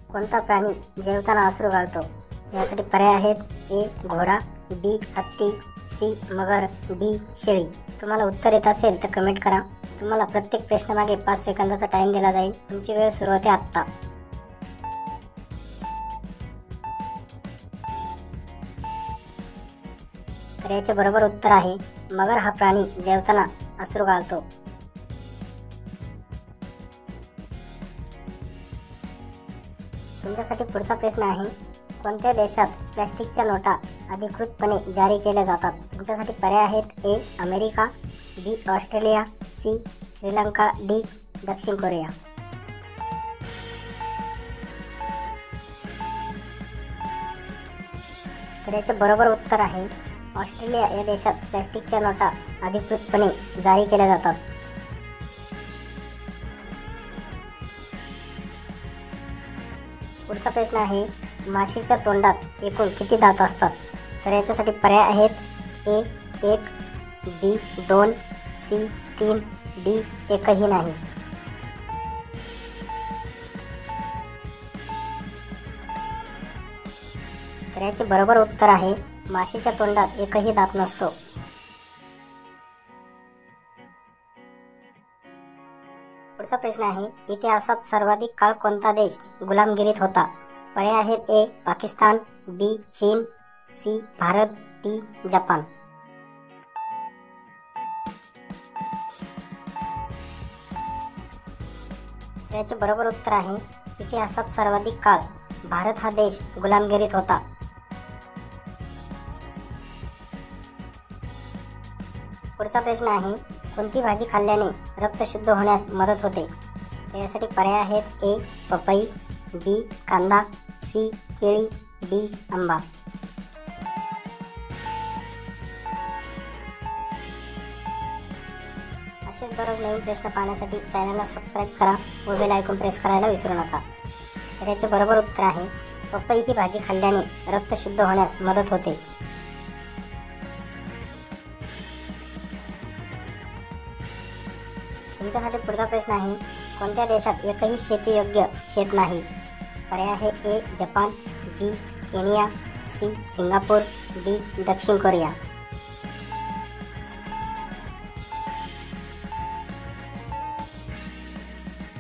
कोणता प्राणी जेवताना अश्रू घालतो? यासाठी पर्याय आहेत ए घोडा, बी हत्ती, सी मगर, डी शेळी. तुम्हाला उत्तर येत असेल तर कमेंट करा. तुम्हाला प्रत्येक प्रश्नामागे 5 सेकंदाचा टाइम दिला जाईल. तुमची वेळ सुरू होते आत्ता. तर याचे बरोबर उत्तर आहे मगर हा प्राणी जेवताना अश्रू घालतो. तुमच्यासाठी पुढचा प्रश्न आहे, कोणत्या देशात प्लास्टिकच्या नोटा अधिकृतपणे जारी केल्या जातात? तुमच्यासाठी पर्याय आहेत A America, B Australia, C Sri Lanka, D दक्षिण कोरिया. तर याचे बरोबर उत्तर आहे ऑस्ट्रेलिया या देशात प्लास्टिकच्या नोटा अधिकृतपणे जारी केल्या जातात. पुढचा प्रश्न आहे, माशीच्या तोंडात एकूण किती दात असतात? तर याच्यासाठी पर्याय आहेत ए 1, बी 2, सी 3, डी एकही नाही. तर याचे बरोबर उत्तर आहे माशीच्या तोंडात एकही दात नसतो. पुढचा प्रश्न आहे, इतिहासात सर्वाधिक काळ कोणता देश गुलामगिरीत होता? पर्याय आहेत ए पाकिस्तान, बी चीन, सी भारत, डी जपान. याचे बरोबर उत्तर आहे इतिहासात सर्वाधिक काळ भारत हा देश गुलामगिरीत होता. पुढचा प्रश्न आहे, कोणती भाजी खाल्ल्याने रक्त शुद्ध होण्यास मदत होते? यासाठी पर्याय आहेत ए पपई, बी कांदा, सी केळी, डी आंबा. असेच दररोज नवीन प्रश्न पाहण्यासाठी चॅनलला सबस्क्राईब करा व बेल आयकॉन प्रेस करायला विसरू नका. तर याचे बरोबर उत्तर आहे पपई ही भाजी खाल्ल्याने रक्त शुद्ध होण्यास मदत होते. तुमच्यासाठी पुढचा प्रश्न आहे, कोणत्या देशात एकही शेतीयोग्य शेत नाही? पर्याय आहे ए जपान, बी केनिया, सी सिंगापूर, डी दक्षिण कोरिया.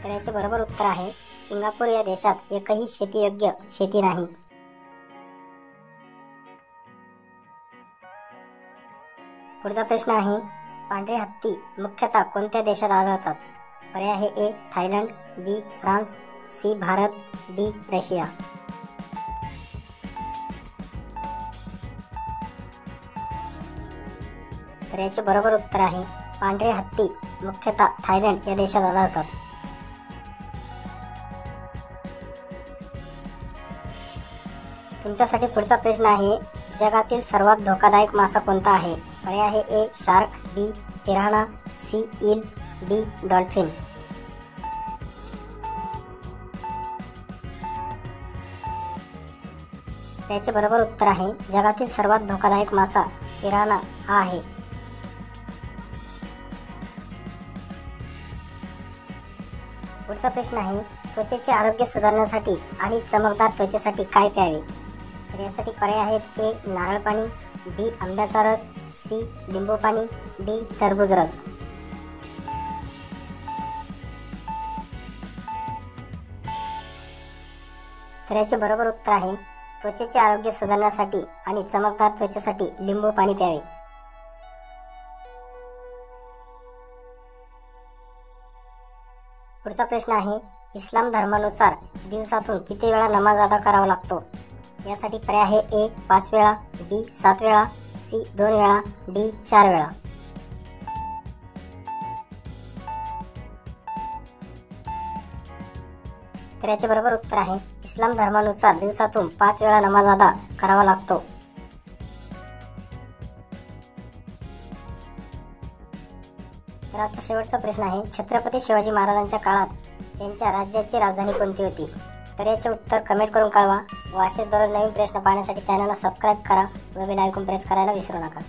तर याचे बरोबर उत्तर आहे सिंगापूर या देशात एकही शेतीयोग्य शेती नाही. पुढचा प्रश्न आहे, पांढरे हत्ती मुख्यतः कोणत्या देशात आढळतात? पर्याय आहे A Thailand, B France, C Bharat, D Russia. तर याचे बरोबर उत्तर आहे पांढरे हत्ती मुख्यतः थायलंड या देशात आढळतात. तुमच्यासाठी पुढचा प्रश्न आहे, जगातील सर्वात धोकादायक मासा कोणता आहे? पर्याय आहे ए शार्क, बी पिरान्हा, सी ईल, डी डॉल्फिन. याचे बरोबर उत्तर आहे जगातील सर्वात धोकादायक मासा पिरान्हा हा आहे. पुढचा प्रश्न आहे, त्वचेचे आरोग्य सुधारण्यासाठी आणि चमकदार त्वचेसाठी काय प्यावे? तर यासाठी पर्याय आहेत ए नारळ पाणी, बी आंब्याचा रस, सी लिंबू पाणी, डी टरबूज रस. तर याचे बरोबर उत्तर आहे त्वचेचे आरोग्य सुधारण्यासाठी आणि चमकदार त्वचेसाठी लिंबू पाणी प्यावे. पुढचा प्रश्न आहे, इस्लाम धर्मानुसार दिवसातून किती वेळा नमाज अदा करावा लागतो? यासाठी पर्याय आहे ए 5 वेळा, बी 7 वेळा, सी 2 वेळा, डी 4 वेळा. तर याचे बरोबर उत्तर आहे इस्लाम धर्मानुसार दिवसातून 5 वेळा नमाज अदा करावा लागतो. तर आजचा शेवटचा प्रश्न आहे, छत्रपती शिवाजी महाराजांच्या काळात त्यांच्या राज्याची राजधानी कोणती होती? तर याचे उत्तर कमेंट करून कळवा व असेच दररोज नवीन प्रश्न पाहण्यासाठी चॅनलला सबस्क्राईब करा व बेल आयकॉन प्रेस करायला विसरू नका.